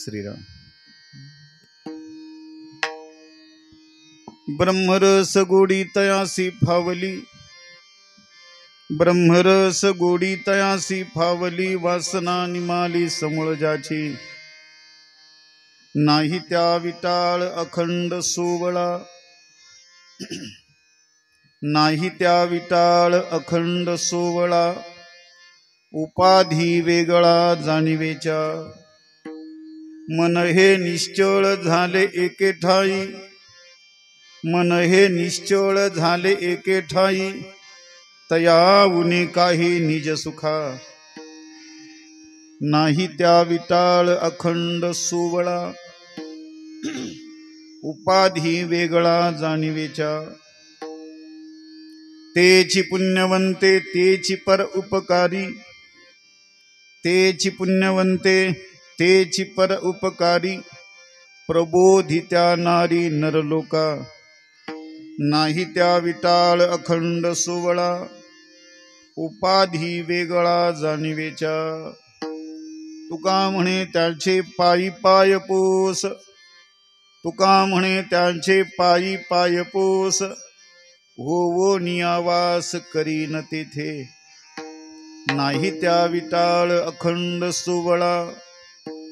श्रीराम. ब्रह्मरस गोडी तयासी फावली, ब्रह्मरस गोडी तयासी फावली, वासना निमाली समूळ जाची, नाही त्या विटाळ अखंड सोवळा, नाही त्या विटाळ अखंड सोवळा, उपाधी वेगळा जाणीवेच्या. मन हे निश्चळ झाले एके ठाई, मन हे निश्चळ झाले एके ठाई, तया उने काही निज सुखा, नाही त्या विटाळ अखंड सोवळा, उपाधी वेगळा जाणीवेच्या. तेची पुण्यवंते तेची पर उपकारी, तेची पुण्यवंते तेची पर उपकारी, प्रबोधित्या नारी नरलोका, नाही त्या विटाळ अखंड सोवळा, उपाधी वेगळा जाणीवेच्या. तुका म्हणे त्याचे पायी पाय पोस, तुका म्हणे त्यांचे पायी पाय पोस, हो नियावास करीन तेथे, नाही त्या विटाळ अखंड सोवळा,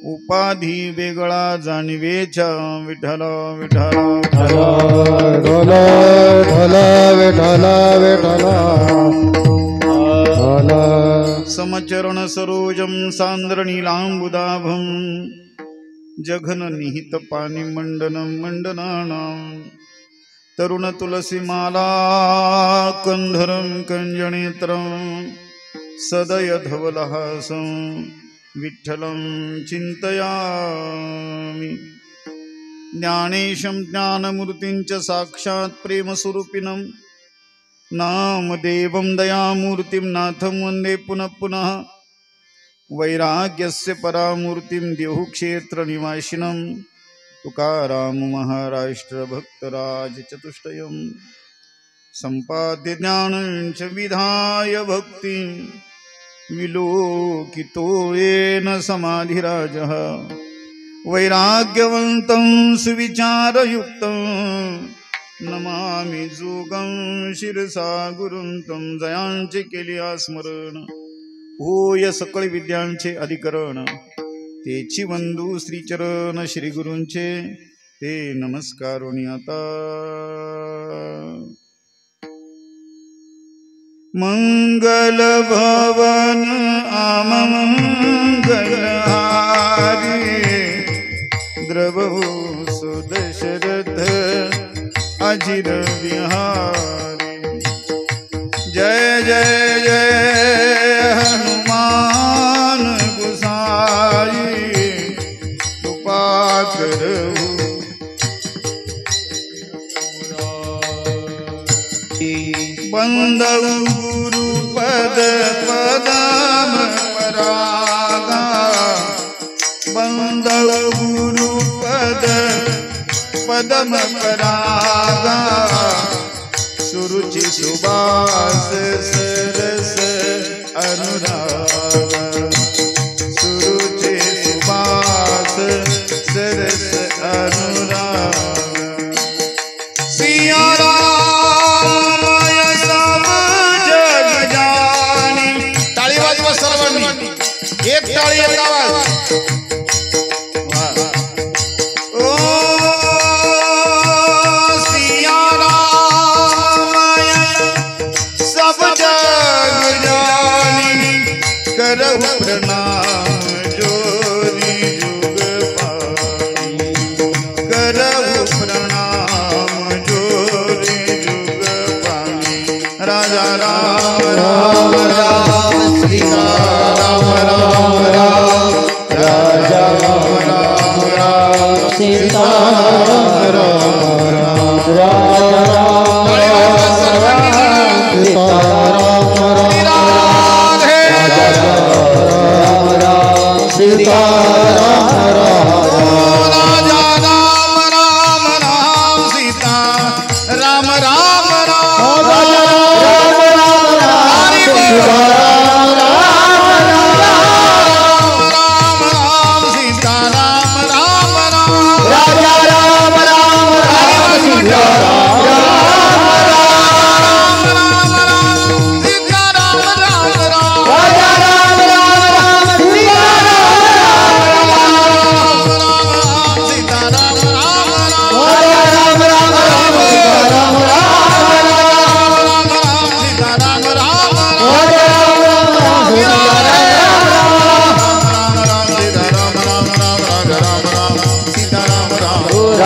उपाधी वेगळा जाणीवेच्या. विठ्ठला विठ्ठला विठ्ठला विठ्ठला विठ्ठला विठ्ठला. समचरण सरोजम सांद्र नीलांबुदाभम, जघन निहित पाणी मंडनम मंडनानां. तरुण तुलसी माला कंधरम कंजनेत्रम, सदय धवलहासं विठ्ठलं चिंतयामि. ज्ञानेशं ज्ञानमूर्तिं च साक्षात् प्रेमस्वरूपिणं, नामदेवं दयामूर्तिं नाथं वन्दे पुनः पुनः. वैराग्यस्य परामूर्तिं देहुक्षेत्रनिवासिनं, तुकाराम महाराष्ट्र भक्तराज चतुष्टयं. संपाद्य ज्ञानं च विधाय भक्तिं, विलोकितो येन समाधिराजः. वैराग्यवन्तं सुविचारयुक्तं, नमामि जोगं शिरसा गुरुं तं. जयांचे केले स्मरण, होय सकळ विद्यांचे अधिकरण, तेची वंदू श्रीचरण श्री गुरूंचे, ते नमस्कारुणी आता. मंगल भवन आमंगल हारी, द्रवहु सुदशरथ अजिर विहारी. जय जय जय हनुमान गुसाई, कृपा करहु बंदउ गुरु पद पदम परागा, बंदउ गुरु पद पदम परागा. सुरुचि सुबास सरस अनुरागा, सुरुचि सुबास सरस अनुरागा. सिया एक टाळी एक आवाज. ओ सिया राम सब जग जानी,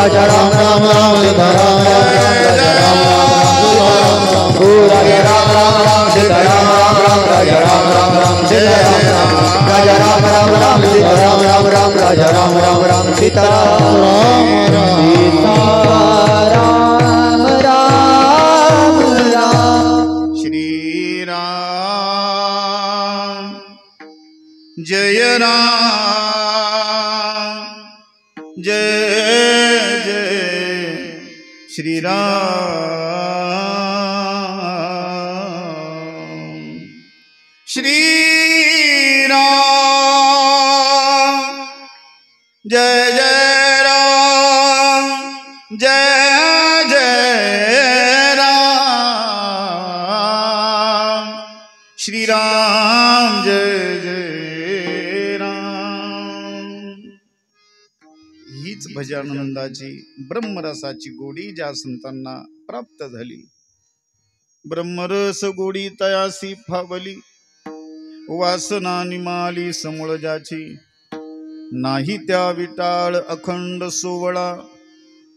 राजा राम राम राम सीता राम राम राम राजा राम राम राम सीता राम राम राम राजा राम राम राम सीता राम राम राजा राम राम राम सीता राम राम राम राजा राम राम राम सीता राम राम राम राम श्री राम जय राम जय जय श्री राम श्री राम जय जय राम जय जय राम श्री राम जय जय राम। हीच भजनानंदाची ब्रह्मरसाची गोडी ज्या संतांना प्राप्त झाली, ब्रह्मरस गोडी तयासी फावली, वासना निमाली समूळ ज्याची, नाही त्या विटाळ अखंड सोवळा,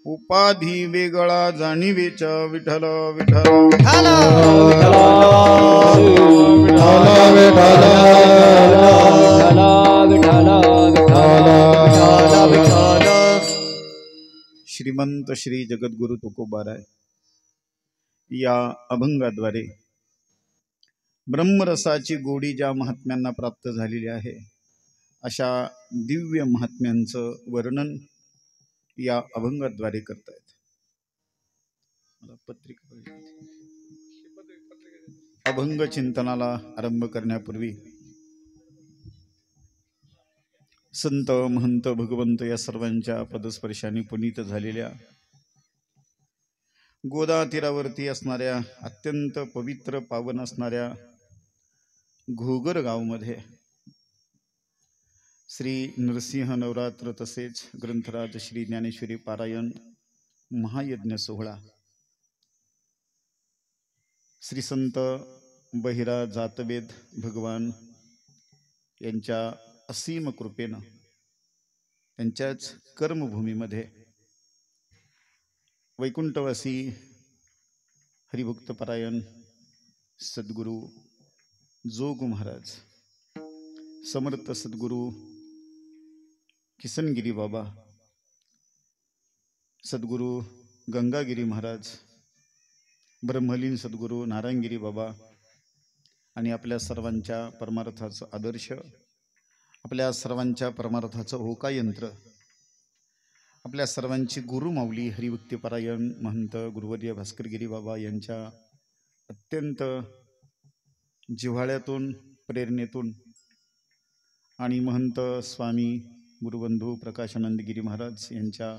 उपाधी वेगळा जाणीवेच्या विठ्ठल विठ्ठल श्रीमंत श्री जगद्गुरु तुकोबाराय या अभंगाद्वारे ब्रह्मरसाची गोडी ज्या महात्म्यांना प्राप्त झालेली आहे अशा दिव्य महात्म्यांचं वर्णन या अभंगाद्वारे करतायत। अभंग चिंतनाला आरंभ करण्यापूर्वी संत महंत भगवंत या सर्वांच्या पदस्पर्शाने पुनीत झालेल्या गोदा तीरावरती असणाऱ्या अत्यंत पवित्र पावन असणाऱ्या घोगर गावमध्ये श्री नरसिंह नवरात्र तसेच ग्रंथराज श्री ज्ञानेश्वरी पारायण महायज्ञ सोहळा श्री संत बहिरा जातवेद भगवान यांच्या असीम कृपेनं त्यांच्याच कर्मभूमीमध्ये वैकुंठवासी हरिभक्तपरायण सद्गुरू जोग महाराज, समर्थ सद्गुरू किसनगिरी बाबा, सद्गुरू गंगागिरी महाराज, ब्रह्मलीन सद्गुरू नारायणगिरी बाबा आणि आपल्या सर्वांच्या परमार्थाचं आदर्श, आपल्या सर्वांच्या परमार्थाचं होकायंत्र, आपल्या सर्वांची गुरुमाऊली हरिभक्तिपरायण महंत गुरुवर्य भास्करगिरी बाबा यांच्या अत्यंत जिव्हाळ्यातून प्रेरणेतून आणि महंत स्वामी गुरुबंधू प्रकाशानंदगिरी महाराज यांच्या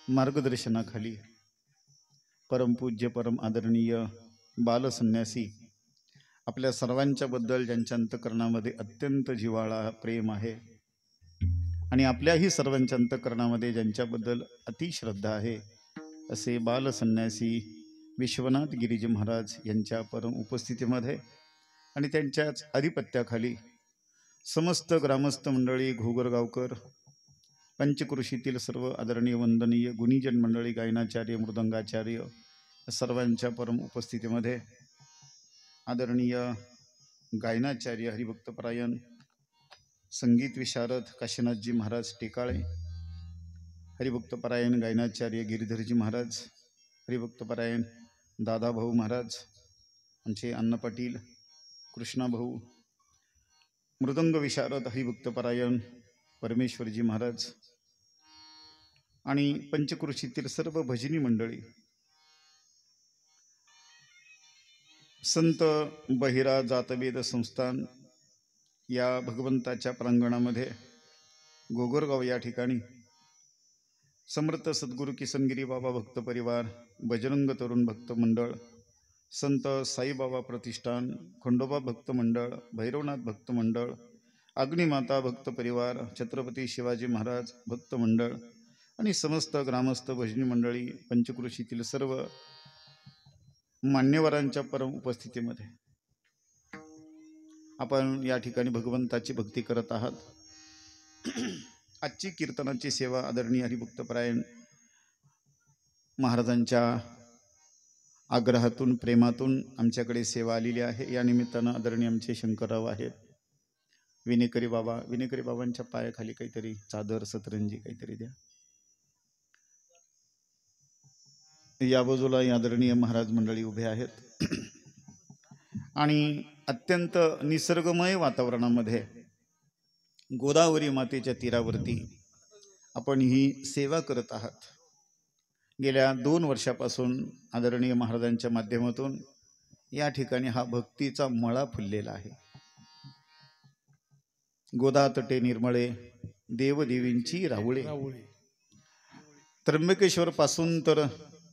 मार्गदर्शनाखाली परमपूज्य परम आदरणीय बालसन्यासी आपल्या सर्वांच्या बद्दल ज्यांच्या अंतःकरणामध्ये अत्यंत जिव्हाळा प्रेम आहे आणि आपल्याही सर्वांच्या अंतःकरणामध्ये ज्यांच्याबद्दल अतिश्रद्धा आहे असे बालसन्यासी विश्वनाथ गिरीजी महाराज यांच्या परम उपस्थितीमध्ये आणि त्यांच्याच आधिपत्याखाली समस्त ग्रामस्थ मंडळी, घोगरगावकर, पंचकृषीतील सर्व आदरणीय वंदनीय गुणीजन मंडळी, गायनाचार्य, मृदंगाचार्य सर्वांच्या परम उपस्थितीमध्ये आदरणीय गायनाचार्य हरिभक्तपरायण संगीत विशारद काशीनाथजी महाराज टेकाळे, हरिभक्तपरायण गायनाचार्य गिरीधरजी महाराज, हरिभक्तपरायण दादाभाऊ महाराज, आमचे अण्णा पाटील, कृष्णाभाऊ, मृदंग विशारद हरिभक्तपरायण परमेश्वरजी महाराज आणि पंचकृषीतील सर्व भजनी मंडळी, संत बहिरा जातवेद संस्थान या भगवंताच्या प्रांगणामध्ये गोगरगाव या ठिकाणी समर्थ सद्गुरू किसनगिरी बाबा भक्त परिवार, बजरंग तरुण भक्त मंडळ, संत साईबाबा प्रतिष्ठान, खंडोबा भक्त मंडळ, भैरवनाथ भक्त मंडळ, अग्निमाता भक्त परिवार, छत्रपती शिवाजी महाराज भक्त मंडळ आणि समस्त ग्रामस्थ भजनी मंडळी, पंचकृषीतील सर्व मान्यवरांच्या परम उपस्थितीमध्ये आपण या ठिकाणी भगवंताची भक्ती करत आहात। आजची कीर्तनाची सेवा आदरणीय हरिभक्तपरायण महाराजांच्या आग्रहातून प्रेमातून आमच्याकडे सेवा आलेली आहे. या निमित्तानं आदरणीय आमचे शंकरराव आहेत, विनेकरी बाबांच्या पायाखाली काहीतरी चादर सतरंजी काहीतरी द्या. या बाजूला आदरणीय महाराज मंडळी उभे आहेत आणि अत्यंत निसर्गमय वातावरणामध्ये गोदावरी मातेच्या तीरावरती आपण ही सेवा करत आहात. गेल्या 2 वर्षापासून आदरणीय महाराजांच्या माध्यमातून या ठिकाणी हा भक्तीचा मळा फुललेला आहे. गोदा तटे निर्मळे देवदेवींची राहुळे. त्र्यंबकेश्वर पासून तर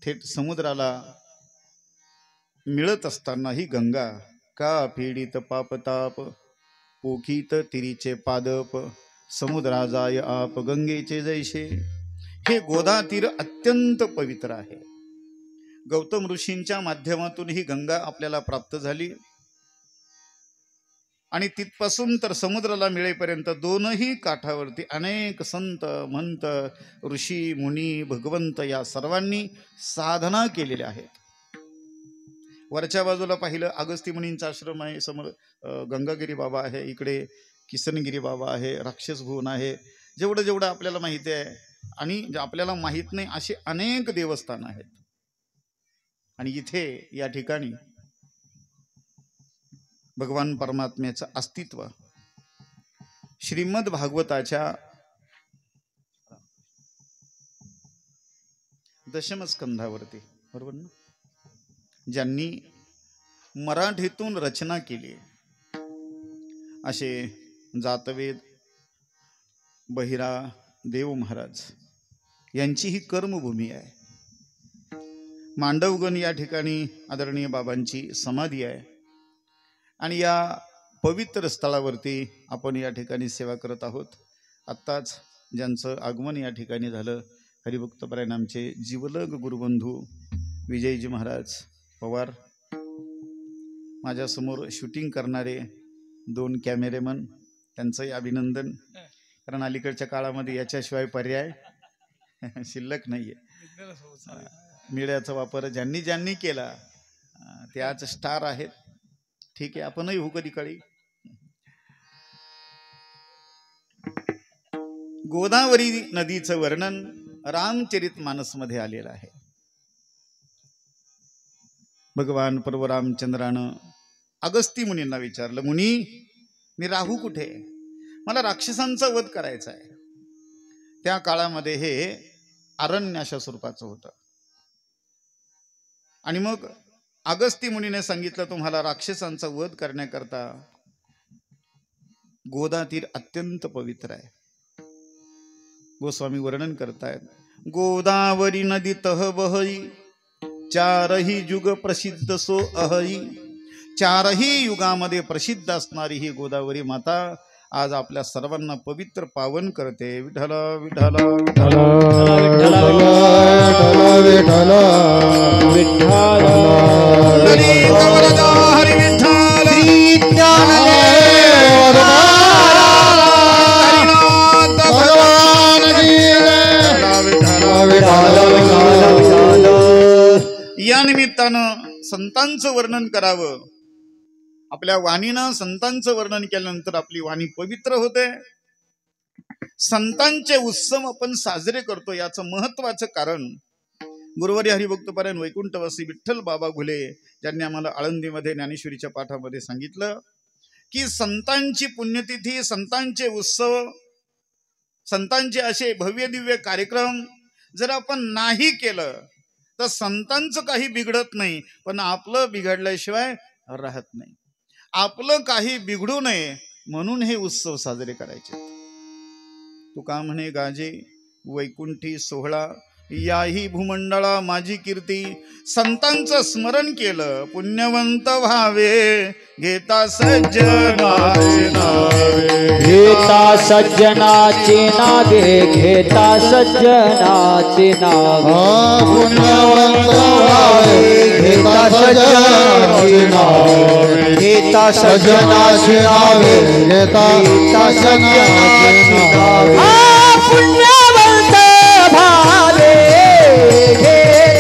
थेट समुद्राला मिळत असताना ही गंगा का पीडित पापताप पोखीत तिरीचे पादप समुद्रा जाय आप गंगेचे जैसे. हे गोदा तीर अत्यंत पवित्र आहे. गौतम ऋषींच्या माध्यमातून ही गंगा आपल्याला प्राप्त झाली आणि तिथपासून तर समुद्राला मिळेपर्यंत दोनही काठावरती अनेक संत महंत ऋषी मुनी भगवंत या सर्वांनी साधना केलेल्या आहेत. वरच्या बाजूला पाहिलं अगस्ती मुनींचा आश्रम आहे, समोर गंगागिरी बाबा आहे, इकडे किसनगिरी बाबा आहे, राक्षस भुवन आहे. जेवढं आपल्याला माहिती आहे आणि आपल्याला माहीत नाही असे अनेक देवस्थान आहेत. आणि इथे या ठिकाणी भगवान परमात्म्याचं अस्तित्व श्रीमद भागवताच्या दशम स्कंधावरती, बरोबर ना, ज्यांनी मराठीतून रचना केली असे जातवेद बहिरा देव महाराज यांची ही कर्मभूमी आहे. मांडवगण या ठिकाणी आदरणीय बाबांची समाधी आहे आणि या पवित्र स्थळावरती आपण या ठिकाणी सेवा करत आहोत. आत्ताच ज्यांचं आगमन या ठिकाणी झालं हरिभक्तपरायण आमचे जीवलग गुरुबंधू विजयजी महाराज पवार, माझ्यासमोर शूटिंग करणारे 2 कॅमेरेमन, त्यांचंही अभिनंदन. कारण अलीकडच्या काळामध्ये याच्याशिवाय पर्याय शिल्लक नाही आहे. मीडियाचा वापर ज्यांनी केला ते आज स्टार आहेत. ठीक आहे, आपणही होऊ कधी काळी. गोदावरी नदीचं वर्णन रामचरितमानसमध्ये आलेलं आहे. भगवान प्रभू रामचंद्रानं अगस्ती मुनींना विचारलं, मुनी मी राहू कुठे, मला राक्षसांचा वध करायचा आहे. त्या काळामध्ये हे अरण्याच्या स्वरूपाचं होतं. आणि मग अगस्ती मुनीने सांगितलं, तुम्हाला राक्षसांचा वध करण्याकरता गोदा तीर अत्यंत पवित्र आहे. गोस्वामी वर्णन करतायत, गोदावरी नदी तह बहई 4ही युग प्रसिद्ध सो अहई. 4ही युगामध्ये प्रसिद्ध असणारी ही गोदावरी माता आज आपल्या सर्वांना पवित्र पावन करते. विठ्ठल विठ्ठल विठ्ठल विठ्ठल विठ्ठल हरी विठ्ठल या निमित्तानं संतांचं वर्णन करावं. आपल्या वाणीनं संतांचं वर्णन केल्यानंतर आपली वाणी पवित्र होते. संतांचे उत्सव आपण साजरे करतो याचं महत्वाचं कारण गुरुवारी हरिभक्तपरायण वैकुंठवासी विठ्ठल बाबा घुले ज्यांनी आम्हाला आळंदीमध्ये ज्ञानेश्वरीच्या पाठामध्ये सांगितलं की संतांची पुण्यतिथी, संतांचे उत्सव, संतांचे असे भव्य दिव्य कार्यक्रम जर आपण नाही केलं तर संतांचं काही बिघडत नाही, पण आपलं बिघडल्याशिवाय राहत नाही. आपलं काही बिघडू नये म्हणून हे उत्सव साजरे करायचे. तुका म्हणे गाजे वैकुंठी सोहळा, याही भूमंडळा माझी कीर्ती. संतांचं स्मरण केलं पुण्यवंत व्हावे, घेता सज्जनाचे नावे, घेता सज्जनाचे नावे, घेता सज्जनाचे नावे. पुण्यवंत व्हावे, घेता सज्जनाचे नावे, घेता सज्जनाचे नावे, घेता सज्जनाचे नावे. पुण्यवंत भावे, घेता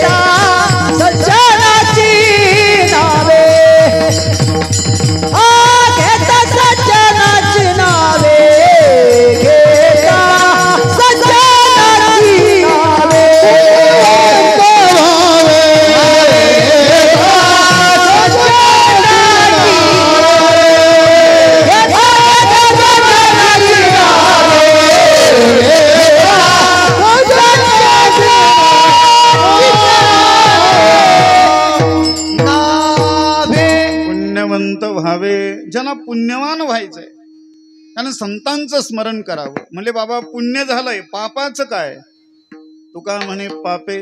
व्हावे, ज्यांना पुण्यवान व्हायचंय त्यानं संतांचं स्मरण करावं. म्हणजे बाबा पुण्य झालंय, पापाचं काय? तुका म्हणे पापे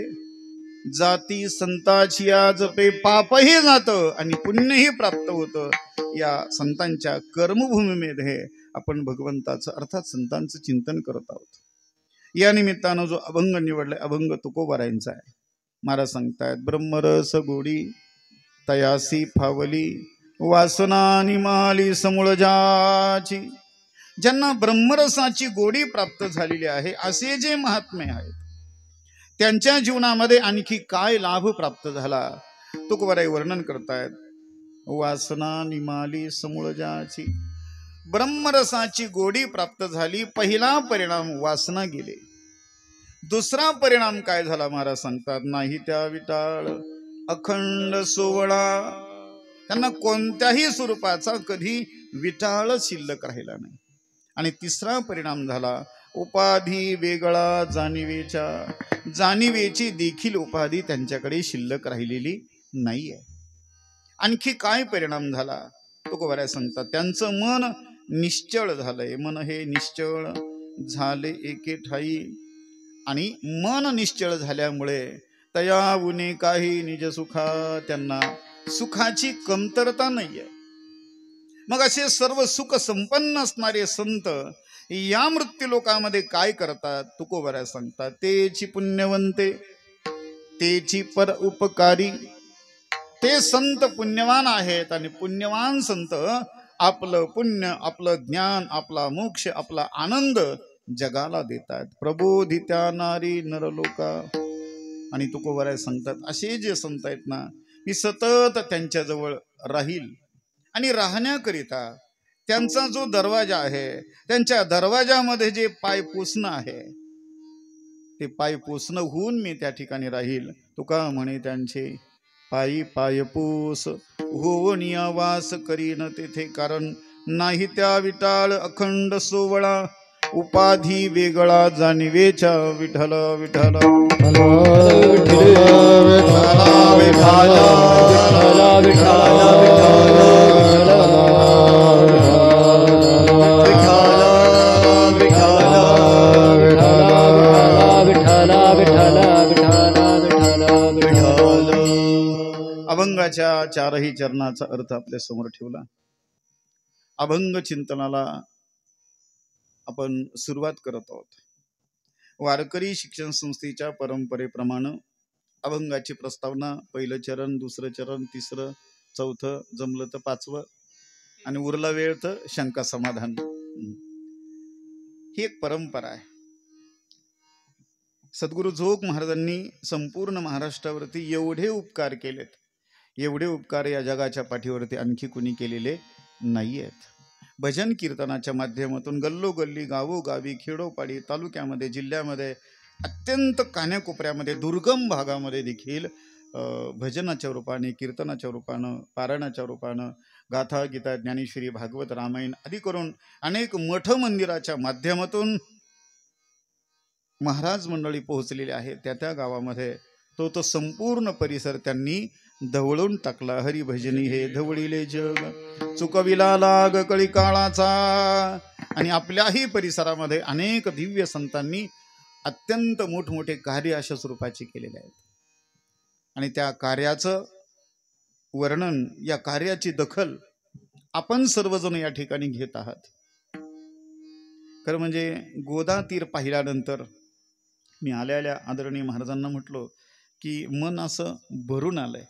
जाती संताची जपे, पापही जातं आणि पुण्यही प्राप्त होतं. या संतांच्या कर्मभूमीमध्ये आपण भगवंताचं अर्थात संतांचं चिंतन करत आहोत. या निमित्तानं जो अभंग निवडलाय, अभंग तुकोबारायांचा आहे. महाराज सांगतायत, ब्रह्मरस गोडी तयासी फावली, वासना निमाली समूळ जाची. ज्यांना ब्रह्मरसाची गोडी प्राप्त झालेली आहे असे जे महात्मे आहेत त्यांच्या जीवनामध्ये आणखी काय लाभ प्राप्त झाला तुकोबाराय वर्णन करतायत. वासना निमाली समूळ जाची, ब्रह्मरसाची गोडी प्राप्त झाली. पहिला परिणाम वासना गेले. दुसरा परिणाम काय झाला महाराज सांगतात, नाही त्या विटाळ अखंड सोवळा. त्यांना कोणत्याही स्वरूपाचा कधी विटाळ शिल्लक राहिला नाही. आणि तिसरा परिणाम झाला उपाधी वेगळा जाणीवेच्या, जाणीवेची देखील उपाधी त्यांच्याकडे शिल्लक राहिलेली नाहीये. आणखी काय परिणाम झाला तुकोबाराय सांगतात, त्यांचं मन निश्चळ झालंय. मन हे निश्चळ झाले एके ठाई, आणि मन निश्चळ झाल्यामुळे तया उने काही निज सुखा, त्यांना सुखाची कमतरता नाहीये. मग असे सर्व सुख संपन्न असणारे संत या मृत्यू लोकामध्ये काय करतात तुकोबाराय सांगतात, तेची पुण्यवंते तेची पर उपकारी. ते संत पुण्यवान आहेत आणि पुण्यवान संत आपलं पुण्य, आपलं ज्ञान, आपला मोक्ष, आपला आनंद जगाला देतात. प्रबोधित्या नारी नरलोका. आणि तुकोबाराय सांगतात असे जे संत आहेत ना, मी सतत त्यांच्याजवळ राहील. आणि राहण्याकरिता त्यांचा जो दरवाजा आहे, त्यांच्या दरवाजामध्ये जे पाय पोसणं आहे, ते पाय पोसणं होऊन मी त्या ठिकाणी राहील. तुका म्हणे त्यांचे पायी पायपूस होऊन या वास करीन तेथे, कारण नाही त्या विटाळ अखंड सोवळा, उपाधी वेगळा जाणीवेच्या. विठ्ठल विठ्ठल अभंगाच्या चारही चरणाचा अर्थ आपल्या समोर ठेवला. अभंग चिंतनाला आपण सुरुवात करत आहोत. वारकरी शिक्षण संस्थेच्या परंपरेप्रमाणे अभंगाची प्रस्तावना, पहिलं चरण, दुसरं चरण, तिसरं, चौथं, जमलं तर पाचवं, आणि उरला वेळ तर शंका समाधान. ही एक परंपरा आहे. सद्गुरु जोग महाराजांनी संपूर्ण महाराष्ट्रावरती एवढे उपकार केलेत, एवढे उपकार या जगाच्या पाठीवरती आणखी कुणी केलेले नाही आहेत. भजन कीर्तनाच्या माध्यमातून गल्लोगल्ली, गावोगावी, खेडोपाडी, तालुक्यामध्ये, जिल्ह्यामध्ये, अत्यंत कान्याकोपऱ्यामध्ये, दुर्गम भागामध्ये देखील भजनाच्या रूपाने, कीर्तनाच्या रूपानं, पारायणाच्या रूपानं, गाथा, गीता, ज्ञानेश्वरी, भागवत, रामायण आदी करून अनेक मठ मंदिराच्या माध्यमातून महाराज मंडळी पोहोचलेले आहेत. त्या त्या गावामध्ये तो संपूर्ण परिसर त्यांनी धवळून टाकला. हरिभजनी हे धवळीले जग, चुकविला लाग कळी काळाचा. आणि आपल्याही परिसरामध्ये अनेक दिव्य संतांनी अत्यंत मोठमोठे कार्य अशा स्वरूपाचे केलेले आहेत. आणि त्या कार्याचं वर्णन, या कार्याची दखल आपण सर्वजण या ठिकाणी घेत आहात. खरं म्हणजे गोदा तीर पाहिल्यानंतर मी आलेल्या आदरणीय महाराजांना म्हटलो की मन असं भरून आलंय.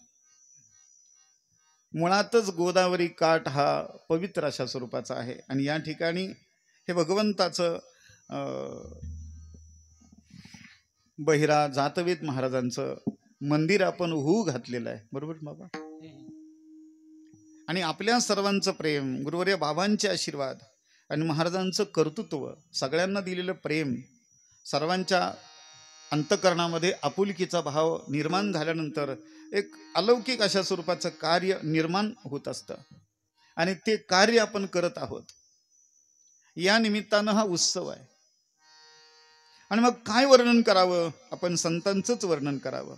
मुळातच गोदावरी काठ हा पवित्र अशा स्वरूपाचा आहे. आणि या ठिकाणी हे भगवंताचं बहिरा जातवेद महाराजांचं मंदिर आपण होऊ घातलेलं आहे. बरोबर बाबा? आणि आपल्या सर्वांचं प्रेम, गुरुवर्य बाबांचे आशीर्वाद आणि महाराजांचं कर्तृत्व, सगळ्यांना दिलेलं प्रेम, सर्वांच्या अंतःकरणामध्ये आपुलकीचा भाव निर्माण झाल्यानंतर एक अलौकिक अशा स्वरूपाचं कार्य निर्माण होत असतं. आणि ते कार्य आपण करत आहोत. या निमित्तानं हा उत्सव आहे. आणि मग काय वर्णन करावं? आपण संतांचंच वर्णन करावं.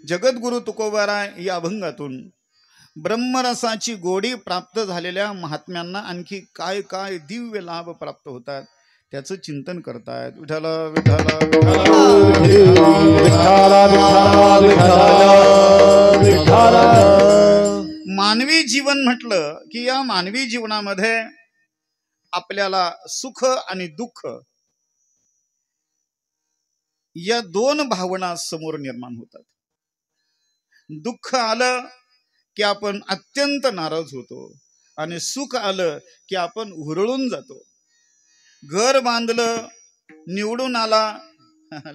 जगद्गुरु तुकोबाराय या अभंगातून ब्रह्मरसाची गोडी प्राप्त झालेल्या महात्म्यांना आणखी काय काय दिव्य लाभ प्राप्त होतात त्याचं चिंतन करतायत. विठ्ठल विठ्ठल मानवी जीवन म्हटलं की या मानवी जीवनामध्ये आपल्याला सुख आणि दुःख या दोन भावना समोर निर्माण होतात. दुःख आलं की आपण अत्यंत नाराज होतो आणि सुख आलं की आपण हुरळून जातो. घर बांधलं, निवडून आला,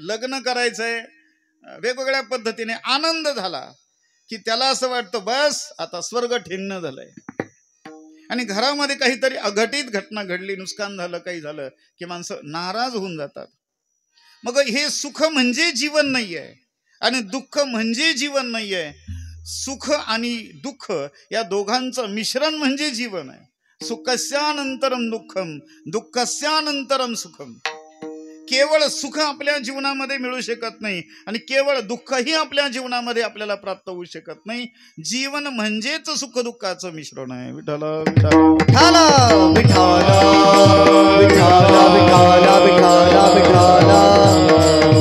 लग्न करायचंय, वेगवेगळ्या पद्धतीने आनंद झाला की त्याला असं वाटतं बस आता स्वर्ग ठेणं झालंय. आणि घरामध्ये काहीतरी अघटित घटना घडली, नुकसान झालं, काही झालं की माणसं नाराज होऊन जातात. मग हे सुख म्हणजे जीवन नाहीये आणि दुःख म्हणजे जीवन नाहीये. सुख आणि दुःख या दोघांचं मिश्रण म्हणजे जीवन आहे. सुखस्यानंतरम दुःखम, दुःखस्यानंतरम सुखम. केवळ सुख आपल्या जीवनामध्ये मिळू शकत नाही आणि केवळ दुःखही आपल्या जीवनामध्ये आपल्याला प्राप्त होऊ शकत नाही. जीवन म्हणजेच सुख दुःखाचं मिश्रण आहे. विठ्ठल विठ्ठल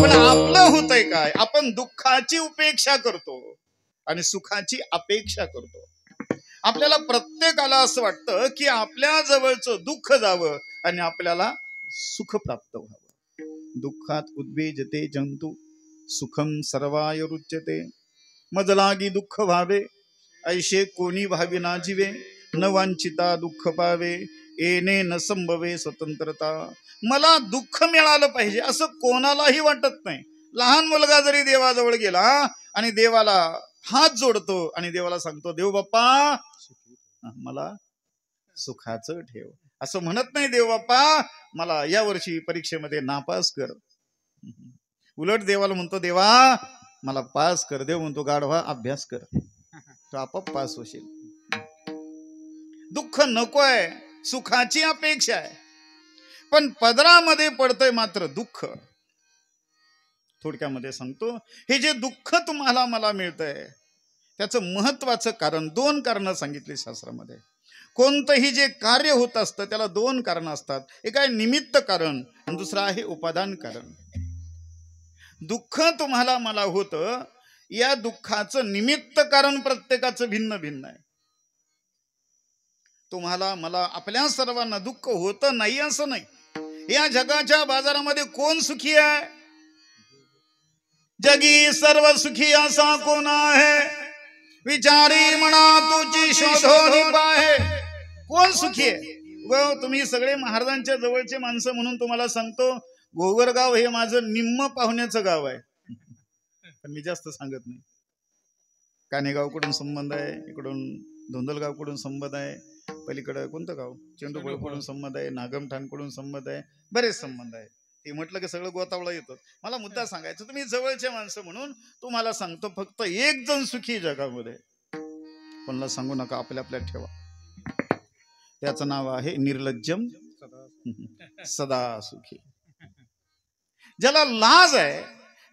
पण आपलं होतंय काय, आपण दुःखाची उपेक्षा करतो आणि सुखाची अपेक्षा करतो. आपल्याला प्रत्येकाला असं वाटतं की आपल्या जवळचं दुःख जावं आणि आपल्याला सुख प्राप्त व्हावं. दुःखात उद्वेजते जंतू, सुखम सर्वाय रुच्यते. मज लागी दुःख व्हावे, ऐशे कोणी भावी ना जीवे. न वांछिता दुःख पावे, येणे न संभवे स्वतंत्रता. मला दुःख मिळालं पाहिजे असं कोणालाही वाटत नाही. लहान मुलगा जरी देवाजवळ गेला आणि देवाला हात जोडतो आणि देवाला सांगतो देव बाप्पा मला सुखाचं ठेव, असं म्हणत नाही देव बाप्पा मला या वर्षी परीक्षेमध्ये नापास कर. उलट देवाला म्हणतो देवा मला पास कर. देव म्हणतो गाढवा अभ्यास कर, तो आपोआप पास होशील. दुःख नकोय, सुखाची अपेक्षा आहे. पण पदरामध्ये पडतंय मात्र दुःख. थोडक्यामध्ये सांगतो, हे जे दुःख तुम्हाला मला मिळतंय त्याचं महत्वाचं कारण, दोन कारणं सांगितली शास्त्रामध्ये. कोणतंही जे कार्य होत असतं त्याला दोन कारण असतात. एक आहे निमित्त कारण आणि दुसरं आहे उपादान कारण. दुःख तुम्हाला मला होतं, या दुःखाचं निमित्त कारण प्रत्येकाचं भिन्न भिन्न आहे. तुम्हाला मला आपल्या सर्वांना दुःख होतं नाही असं नाही. या जगाच्या बाजारामध्ये कोण सुखी आहे? जगी सर्व सुखी असा कोण आहे? विचारी म्हणा तुझी शोधोनी पाहे. कोण सुखी आहे? तुम्ही सगळे महाराजांच्या जवळचे माणसं म्हणून तुम्हाला सांगतो, गोगरगाव हे माझं निम्म पाहुण्याचं गाव आहे. पण मी जास्त सांगत नाही. कानेगावकडून संबंध आहे, इकडून धोंदलगावकडून संबंध आहे, पलीकडे कोणतं गाव चेंडूकडून संबंध आहे, नागमठाणकडून संबंध आहे, बरेच संबंध आहे. ते म्हटलं की सगळं गोतावळा येतं. मला मुद्दा सांगायचं, तुम्ही जवळचे माणसं म्हणून तुम्हाला सांगतो, फक्त एक जण सुखी जगामध्ये, कोणाला सांगू नका, आपल्या आपल्यात ठेवा. त्याचं नाव आहे निर्लज्जम सदा सुखी. ज्याला लाज आहे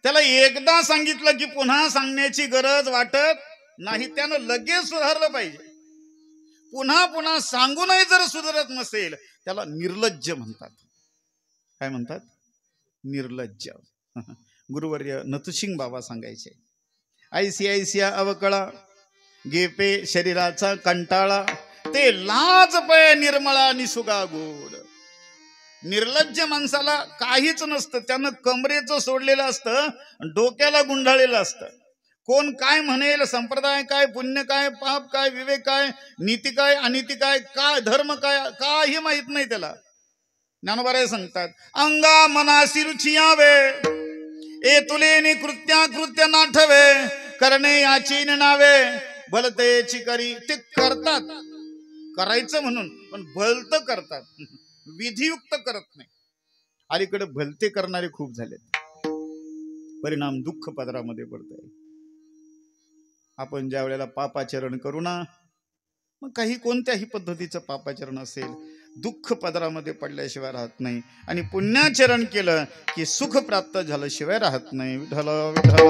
त्याला एकदा सांगितलं की पुन्हा सांगण्याची गरज वाटत नाही. त्यानं लगेच सुधारलं पाहिजे. पुन्हा पुन्हा सांगूनही जर सुधारत नसेल त्याला निर्लज्ज म्हणतात. काय म्हणतात? निर्लज्ज. गुरुवर्य नतसिंग बाबा सांगायचे, ऐसिया अवकळा गेपे शरीराचा कंटाळा, ते लाज पय निर्मळा निसुगा गोड. निर्लज्ज माणसाला काहीच नसतं. त्यानं कमरेचं सोडलेलं असतं, डोक्याला गुंडाळलेलं असतं. कोण काय म्हणेल, संप्रदाय काय, पुण्य काय, पाप काय, विवेक काय, नीती काय, अनिती काय, काय धर्म काय, काही माहित नाही त्याला. ज्ञानोबा सांगतात, अंगा मनासी रुची यावे, ए तुलेनी कृत्या नाठवे, करणे याची नावे, भलतेची करी. ते करतात करायचं म्हणून, पण भलत करतात, विधियुक्त करत नाही. अलीकडे भलते करणारे खूप झालेत. परिणाम दुःख पदरामध्ये पडतंय. आपण ज्या वेळेला पापाचरण करू ना, मग काही कोणत्याही पद्धतीचं पापाचरण असेल, दुःख पदरामध्ये पडल्याशिवाय राहत नाही. आणि पुण्याचरण केलं की सुख प्राप्त झाल्याशिवाय राहत नाही. विठ्ठल विठ्ठल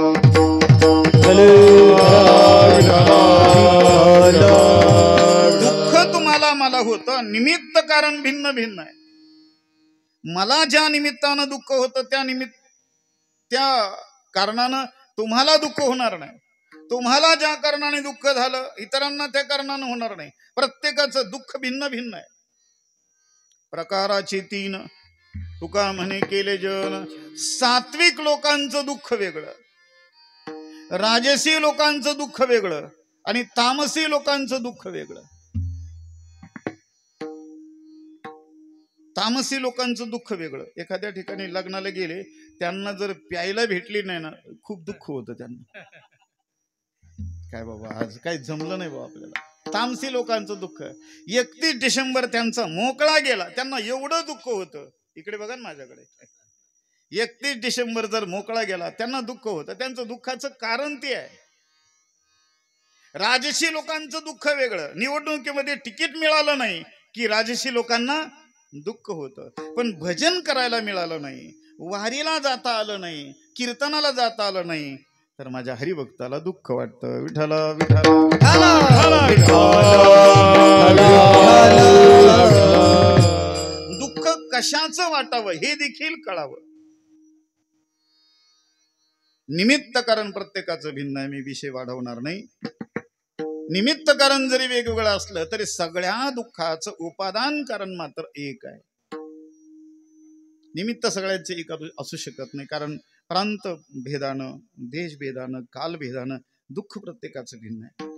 होतं निमित्त कारण भिन्न भिन्न आहे. मला ज्या निमित्तानं दुःख होतं त्या कारणानं तुम्हाला दुःख होणार नाही. तुम्हाला ज्या कारणाने दुःख झालं इतरांना त्या कारणानं होणार नाही. प्रत्येकाचं दुःख भिन्न भिन्न आहे. प्रकाराची तीन तुका म्हणे केले जन. सात्विक लोकांचं दुःख वेगळं, राजसी लोकांचं दुःख वेगळं आणि तामसी लोकांचं दुःख वेगळं. तामसी लोकांचं दुःख वेगळं. एखाद्या ठिकाणी लग्नाला गेले, त्यांना जर प्यायला भेटली नाही ना खूप दुःख होतं त्यांना. काय बाबा आज काही जमलं नाही बाबा आपल्याला. तामसी लोकांचं दुःख 31 डिसेंबर त्यांचा मोकळा गेला, त्यांना एवढं दुःख होतं. इकडे बघा ना माझ्याकडे. 31 डिसेंबर जर मोकळा गेला त्यांना दुःख होतं. त्यांचं दुःखाचं कारण ते आहे. राजसी लोकांचं दुःख वेगळं. निवडणुकीमध्ये तिकीट मिळालं नाही की राजसी लोकांना दुःख होतं. पण भजन करायला मिळालं नाही, वारीला जाता आलं नाही, कीर्तनाला जाता आलं नाही तर माझ्या हरिभक्ताला दुःख वाटतं. विठ्ठला विठ्ठला दुःख कशाचं वाटावं हे देखील कळावं. निमित्त कारण प्रत्येकाचं भिन्न आहे. मी विषय वाढवणार नाही. निमित्त कारण जरी वेगवेगळं असलं तरी सगळ्या दुःखाचं उपादान कारण मात्र एक आहे. निमित्त सगळ्यांचे एक असू शकत नाही, कारण प्रांत भेदानं, देश भेदानं, काल भेदानं दुःख प्रत्येकाचं भिन्न आहे.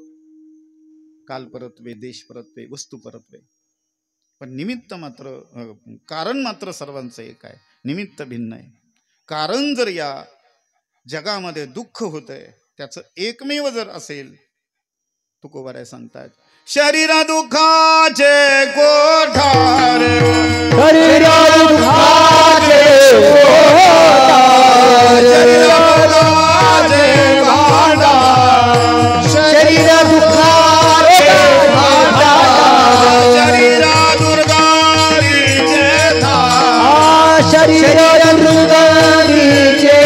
काल परत्वे, देश परत्वे, वस्तू परत्वे. पण निमित्त मात्र कारण मात्र सर्वांचं एक आहे. निमित्त भिन्न आहे. कारण जर या जगामध्ये दुःख होतंय त्याचं एकमेव जर असेल तुकोबाराय सांगतात शरीरा दुःखाचे कोठार. शरीरा दुःखाचे कोठार. शरीरा दुःखाचे भांडार. शरीरा दुर्गारीचे थार. शरीरा दुर्गारीचे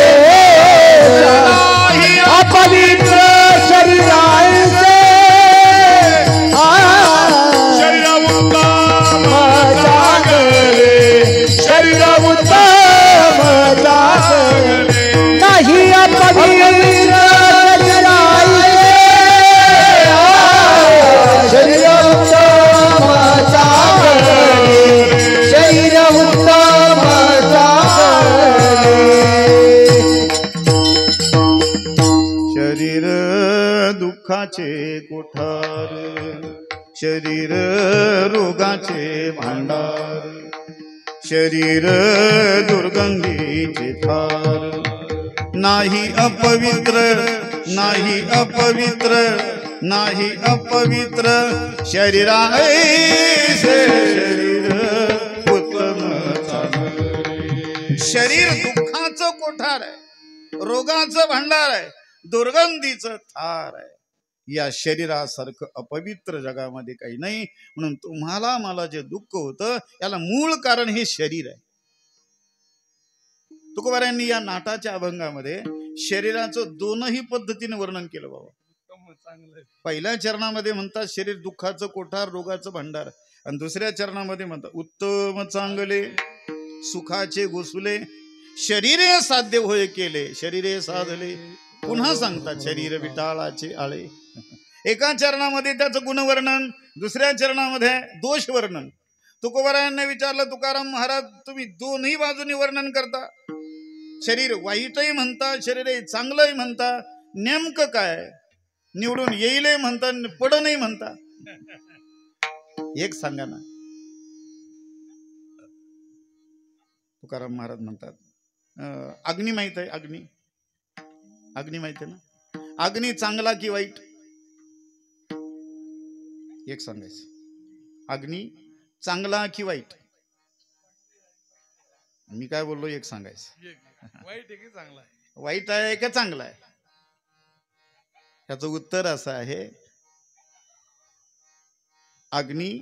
अपवित्र शरीराचे शरीर उत्तम जागले. शरीर उत्तम जागले नाही अपवित्र शरीराचे. शरीर उत्तम जागले. शरीर उत्तम जागले. शरीर दुःखाचे कोठार. शरीर रोगाचे भांडार. शरीर दुर्गंधीचे थार. नाही अपवित्र, नाही अपवित्र, नाही अपवित्र शरीराचे शरीर उत्तम चांगले. शरीर दुःखाचं कोठार आहे, रोगाचं भांडार आहे, दुर्गंधीचं थार आहे. या शरीरासारखं अपवित्र जगामध्ये काही नाही. म्हणून तुम्हाला मला जे दुःख होतं याला मूळ कारण हे शरीर आहे. तुकोबारायांनी या नाटाच्या अभंगामध्ये शरीराचं दोनही पद्धतीने वर्णन केलं बाबा. पहिल्या चरणामध्ये म्हणतात शरीर दुःखाचं कोठार, रोगाचं भांडार, आणि दुसऱ्या चरणामध्ये म्हणतात उत्तम चांगले सुखाचे घोसले. शरीरे साध्य होय केले, शरीरे साधले. पुन्हा सांगतात शरीर विटाळाचे आळे. एका चरणामध्ये त्याचं गुणवर्णन, दुसऱ्या चरणामध्ये दोष वर्णन. तुकोबारायांना विचारलं तुकाराम महाराज तुम्ही दोन्ही बाजूनी वर्णन करता, शरीर वाईटही म्हणता, शरीर चांगलंही म्हणता, नेमकं काय? निवडून येईल म्हणता, पडणही म्हणता, एक सांगा ना. तुकाराम महाराज म्हणतात अग्नी माहित आहे? अग्नी, अग्नी माहित आहे ना? अग्नी चांगला की वाईट? एक सांगायचं. अग्नी चांगला की वाईट? मी काय बोललो एक सांगायचं. वाईट आहे की चांगला आहे? वाईट आहे का चांगला आहे? त्याचं उत्तर असं आहे अग्नी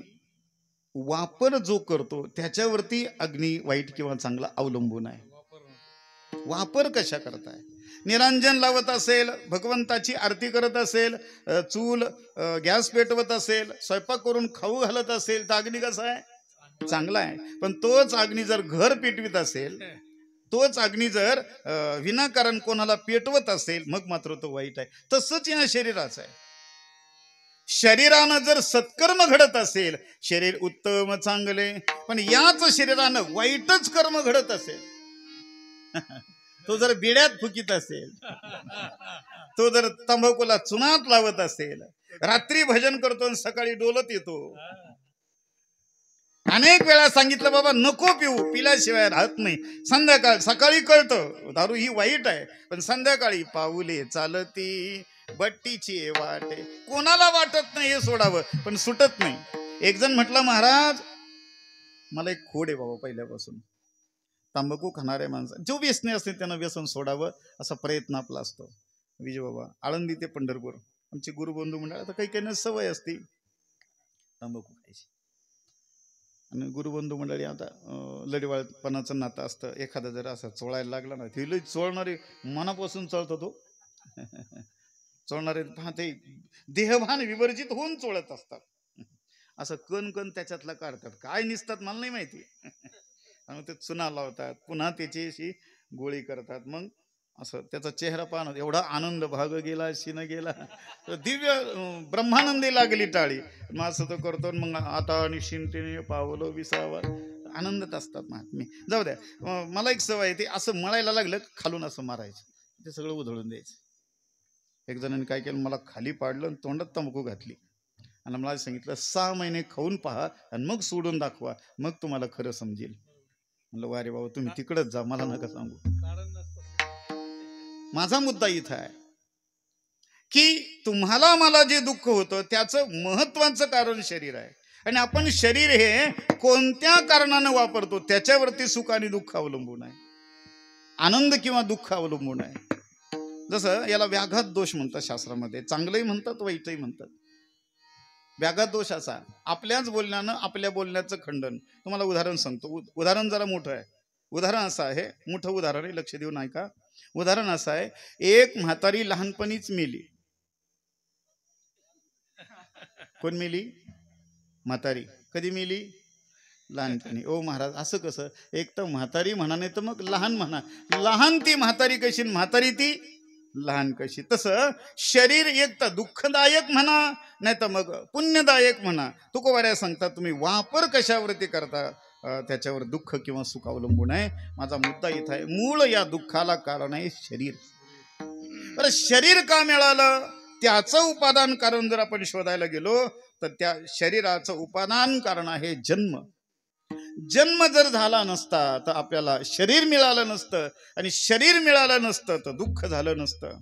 वापर जो करतो त्याच्यावरती अग्नी वाईट किंवा चांगला अवलंबून आहे. वापर कशा करताय? निरांजन लावत असेल, भगवंताची आरती करत असेल, चूल गॅस पेटवत असेल, स्वयंपाक करून खाऊ घालत असेल तर अग्नी कसा आहे? चांगला आहे. पण तोच अग्नी जर घर पेटवित असेल, तोच अग्नी जर विनाकारण कोणाला पेटवत असेल, मग मात्र तो वाईट आहे. तसंच या शरीराचं आहे. शरीरानं जर सत्कर्म घडत असेल, शरीर उत्तम चांगले, पण याच शरीरानं वाईटच कर्म घडत असेल, तो जर बिड्यात फुकीत असेल, तो जर तंबाखूला चुनात लावत असेल, रात्री भजन करतो आणि सकाळी डोलत येतो. अनेक वेळा सांगितलं बाबा नको पिऊ, पिल्याशिवाय राहत नाही. सकाळी कळतं दारू ही वाईट आहे, पण संध्याकाळी पाऊले चालती बट्टीची वाटे. कोणाला वाटत नाही हे सोडावं, पण सुटत नाही. एक जण म्हटलं महाराज मला एक खोड आहे बाबा पहिल्यापासून, तंबाखू खाणाऱ्या माणसं जो व्यसनी असते त्यांना व्यसन सोडावं असा प्रयत्न आपला असतो. विजय बाबा आळंदी ते पंढरपूर आमचे गुरुबंधू मंडळ, आता काही काही सवय असते तंबाखू खायची, आणि गुरुबंधू मंडळी आता लढीवाळपणाचं नातं असतं. एखादा जर असं चोळायला लागला ना, ते चोळणारे मनापासून चोळतो तो चोळणारे पाहते देहभान विवर्जित होऊन चोळत असतात. असं कण कण त्याच्यातला काढतात, काय निसतात मला नाही माहिती. आणि ते चुना लावतात, पुन्हा त्याची अशी गोळी करतात. मग असं त्याचा चेहरा पाहणं, एवढा आनंद भाग गेला शिन गेला, दिव्य ब्रह्मानंदी लागली टाळी. मग असं तो करतो. मग आता निश्चिंतेने पावलो विसावा, आनंदात असतात महात्मे. जाऊ द्या, मला एक सवय आहे, ते असं मळायला लागलं खालून असं मारायचं, ते सगळं उधळून द्यायचं. एक जणांनी काय केलं, मला खाली पाडलं आणि तोंडात तंबाखू घातली आणि मला सांगितलं 6 महिने खाऊन पहा आणि मग सोडून दाखवा, मग तुम्हाला खरं समजेल. म्हणलं वारे बाबा तुम्ही तिकडच जा, मला नका सांगू. माझा मुद्दा इथं आहे की तुम्हाला मला जे दुःख होतं त्याचं महत्वाचं कारण शरीर आहे, आणि आपण शरीर हे कोणत्या कारणानं वापरतो त्याच्यावरती सुख आणि दुःख अवलंबून आहे, आनंद किंवा दुःख अवलंबून आहे. जसं याला व्याघात दोष म्हणतात शास्त्रामध्ये, चांगलंही म्हणतात वाईटही म्हणतात. व्याघात दोष असा, आपल्याच बोलण्यानं आपल्या बोलण्याचं खंडन. तुम्हाला उदाहरण सांगतो, उदाहरण जरा मोठं आहे. उदाहरण असं आहे, मोठं उदाहरण आहे, लक्ष देऊन ऐका. उदाहरण असं आहे, एक म्हातारी लहानपणीच मेली. कोण मेली? म्हातारी. कधी मेली? लहानपणी. ओ महाराज असं कसं? एक तर म्हातारी म्हणा, नाही तर मग लहान म्हणा. लहान ती म्हातारी कशी, म्हातारी ती लहान कशी? तसं शरीर एक तर दुःखदायक म्हणा, नाही तर मग पुण्यदायक म्हणा. तुकोबाऱ्या सांगतात तुम्ही वापर कशावरती करता त्याच्यावर दुःख किंवा सुख अवलंबून आहे. माझा मुद्दा इथं आहे, मूळ या दुःखाला कारण आहे शरीर. बरं, शरीर का मिळालं त्याचं उपादान कारण जर आपण शोधायला गेलो तर त्या शरीराचं उपादान कारण आहे जन्म. जन्म जर झाला नसता तर आपल्याला शरीर मिळालं नसतं, आणि शरीर मिळालं नसतं तर दुःख झालं नसतं.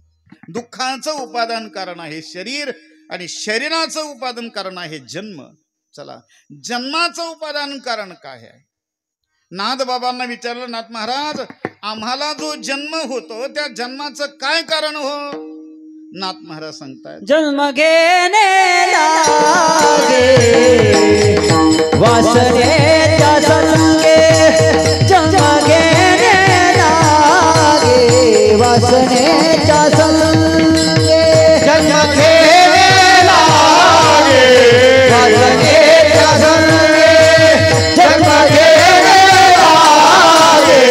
दुःखाचं उपादान कारण आहे शरीर, आणि शरीराचं उपादान कारण आहे जन्म. चला, जन्माचं उपादान कारण काय आहे? नाथ बाबांना विचारलं, नाथ महाराज आम्हाला जो जन्म होतो त्या जन्माचं काय कारण हो? नाथ महाराज सांगतायत, जन्म घेने लागे वासनेच्या संगे, जन्म घेने लागे वासनेच्या संगे, जन्म घेने लागे वासनेच्या संगे, जन्म घेने लागे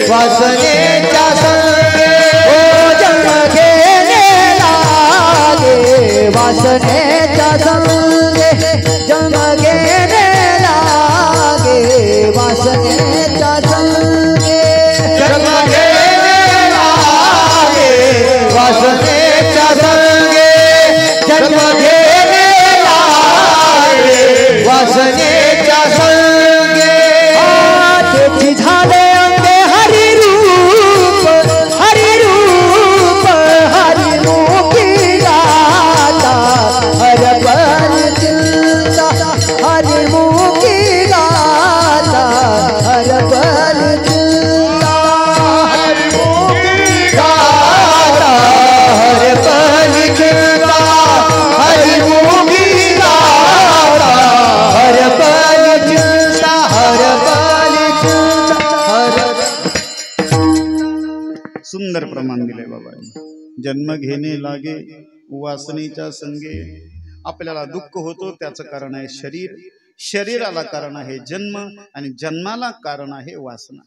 वासनेच्या संगे, ओ जन्म घेने लागे वासनेच्या संगे, जन्म घेने लागे वासनेच्या संगे, जन्म घेने लागे सुंदर प्रमाण दिले बाबा. जन्म घेणे लागे वासनेच्या संगे. आपल्याला दुःख होतो त्याचं कारण आहे शरीर, शरीराला कारण आहे जन्म, आणि जन्माला कारण आहे वासना.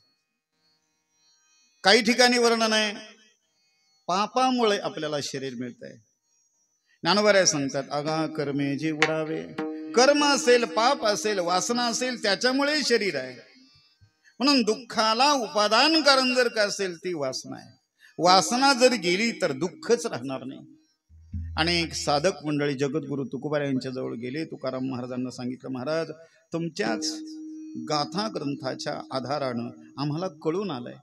काही ठिकाणी वर्णन आहे पापामुळे आपल्याला शरीर मिळतंय. ज्ञानोबा सांगतात अगा कर्मे जे उडावे. कर्म असेल, पाप असेल, वासना असेल, त्याच्यामुळे शरीर आहे. म्हणून दुःखाला उपादान कारण जर का असेल ती वासना आहे. वासना जर गेली तर दुःखच राहणार नाही. अनेक साधक मंडळी जगद्गुरु तुकोबा यांच्या जवळ गेले. तुकाराम महाराजांना सांगितलं, महाराज तुमच्याच गाथा ग्रंथाच्या आधारानं आम्हाला कळून आलंय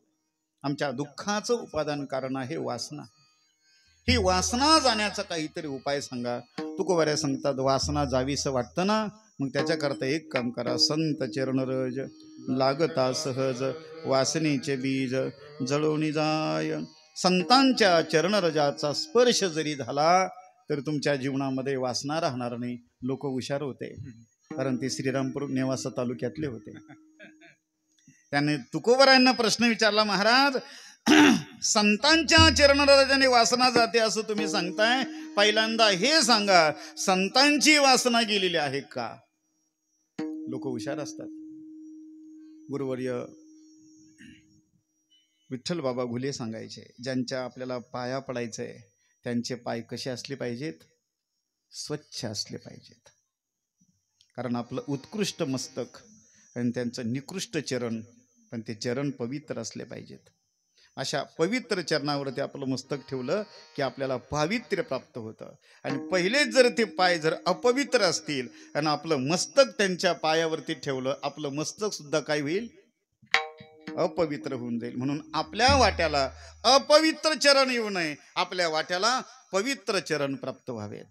आमच्या दुःखाचं उपादान कारण आहे वासना. ही वासना जाण्याचा काहीतरी उपाय सांगा. तुकोबा सांगतात वासना जावीसं वाटतं ना, मग त्याच्याकरता एक काम करा. संत चरणरज लागता सहज वासनेचे बीज जळवणी जाय. संतांच्या चरणरजाचा स्पर्श जरी झाला तर तुमच्या जीवनामध्ये वासना राहणार नाही. लोक हुशार होते, कारण ते श्रीरामपूर नेवासा तालुक्यातले होते. त्याने तुकोबरायांना प्रश्न विचारला, महाराज संतांच्या चरणरजाने वासना जाते असं तुम्ही सांगताय, पहिल्यांदा हे सांगा संतांची वासना गेलेली आहे का? लोक हुशार असतात. गुरुवर्य विठ्ठल बाबा घुले सांगायचे, ज्यांच्या आपल्याला पाया पडायचंय त्यांचे पाय कसे असले पाहिजेत? स्वच्छ असले पाहिजेत. कारण आपलं उत्कृष्ट मस्तक आणि त्यांचं निकृष्ट चरण, पण ते चरण पवित्र असले पाहिजेत. अशा पवित्र चरणावरती आपलं मस्तक ठेवलं की आपल्याला पावित्र्य प्राप्त होतं. आणि पहिलेच जर ते पाय जर अपवित्र असतील आणि आपलं मस्तक त्यांच्या पायावरती ठेवलं, आपलं मस्तक सुद्धा काय होईल? अपवित्र होऊन जाईल. म्हणून आपल्या वाट्याला अपवित्र चरण येऊ नये, आपल्या वाट्याला पवित्र चरण प्राप्त व्हावेत.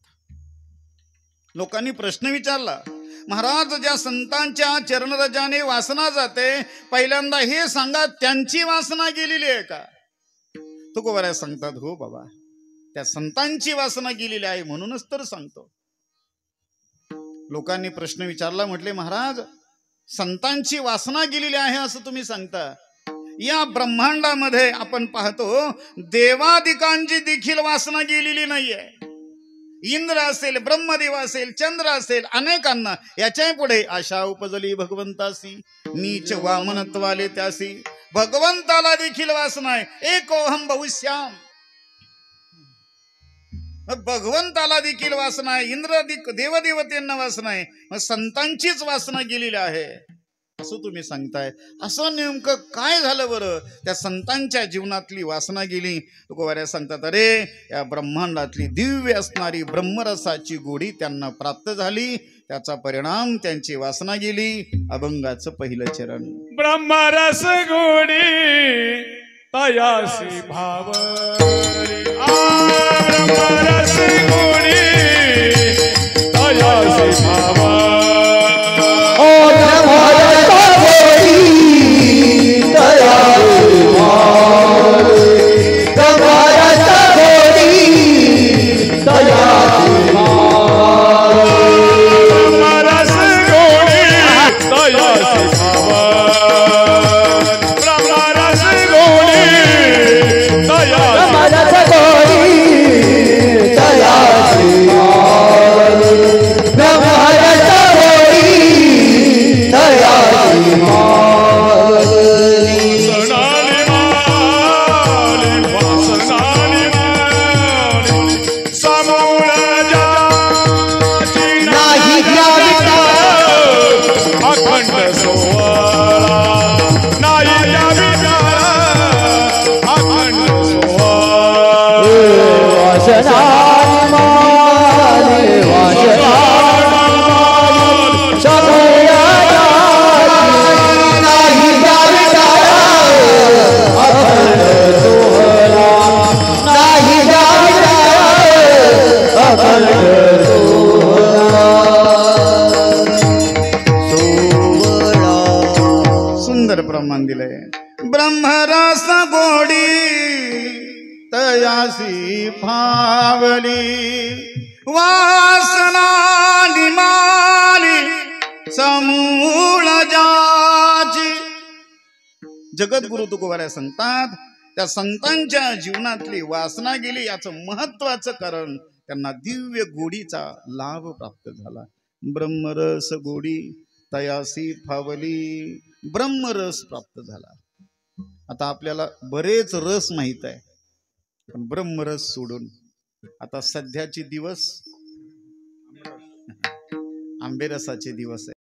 लोकांनी प्रश्न विचारला, महाराज ज्या संतांच्या चरणरजाने वासना जाते, पहिल्यांदा हे सांगा त्यांची वासना गेलेली आहे का? तुकोबा सांगतात हो बाबा, त्या संतांची वासना गेलेली आहे म्हणूनच तर सांगतो. लोकांनी प्रश्न विचारला, म्हटले महाराज संतांची वासना गेलेली आहे असं तुम्ही सांगता, या ब्रह्मांडामध्ये आपण पाहतो देवादिकांची देखील वासना गेलेली नाहीये. इंद्र असेल, ब्रह्मदेव असेल, चंद्र असेल, अनेकांना याच्या पुढे आशा उपजली भगवंतासी, नीच वामनत्वाले त्यासी. भगवंताला देखील वासना आहे, एकोहम बहुश्याम. भगवंताला देखील वासना आहे, इंद्र देवदेवतेंना वासना आहे, मग संतांचीच वासना गेलेली आहे असं तुम्ही सांगताय. असं नेमकं काय झालं बरं? त्या संतांच्या जीवनातली वासना गेली. तुकोबा सांगतात, अरे या ब्रह्मांडातली दिव्य असणारी ब्रह्मरसाची गोडी त्यांना प्राप्त झाली, त्याचा परिणाम त्यांची वासना गेली. अभंगाचं पहिलं चरण. ब्रह्मरस गोडी तयासी भाव, ब्रह्मरस गोडी तयासी भाव. सुंदर प्रमाण दिलंय. ब्रह्मरस गोडी तयासी भावली, वासना निमाली समूळ जाची. जगद्गुरु तुकोबा सांगतात, त्या संतांच्या जीवनातली वासना गेली, याचं महत्वाचं कारण त्यांना दिव्य गोडीचा लाभ प्राप्त झाला. ब्रह्मरस गोडी तयासी फावली, ब्रह्मरस प्राप्त झाला. आता आपल्याला बरेच रस माहित आहे, पण ब्रह्मरस सोडून आता सध्याचे दिवस आंबेरसाचे दिवस आहे.